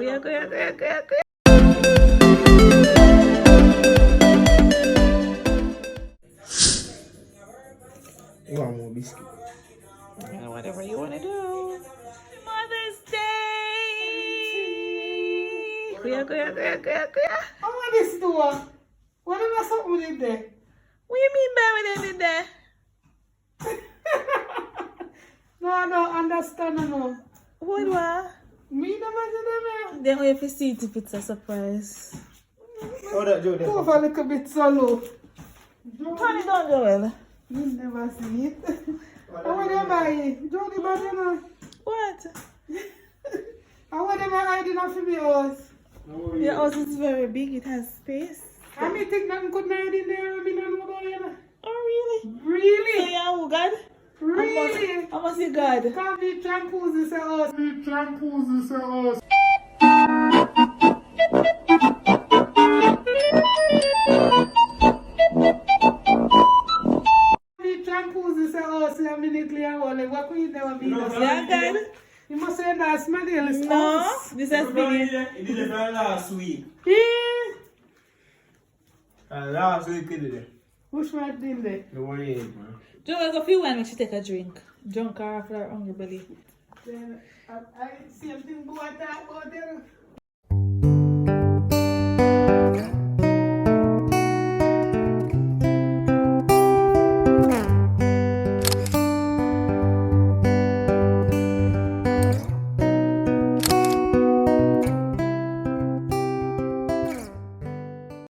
Kuya. You want more biscuit? Whatever you want to do. Mother's Day. Kuya. How are this door? What am I something in there? What you mean by what I did there? No, I don't understand no. What was? Me never see them. Then we have to see if it's a surprise. Oh, that Joe. Go for a little bit solo. Turn it on, Joel. You never see it. How would you buy it? Jody, but you know. What? How would you buy it in a house? Your house is very big. It has space. I may think nothing could hide in there. I mean, I know about it. Oh, really? Really? So, yeah, who God? Really? I must say God. Can't be shampoos is a house. Shampoos is a house. A minute later, what could you never be? Yeah, God. You must say that's my deal. No, this has been it. It did it last week. Yeah. Last week it did it. Which one did they? The one you ate, man. Joel, go feel when we should take a drink. Drunk her after her hungry belly. Then I see something go at that.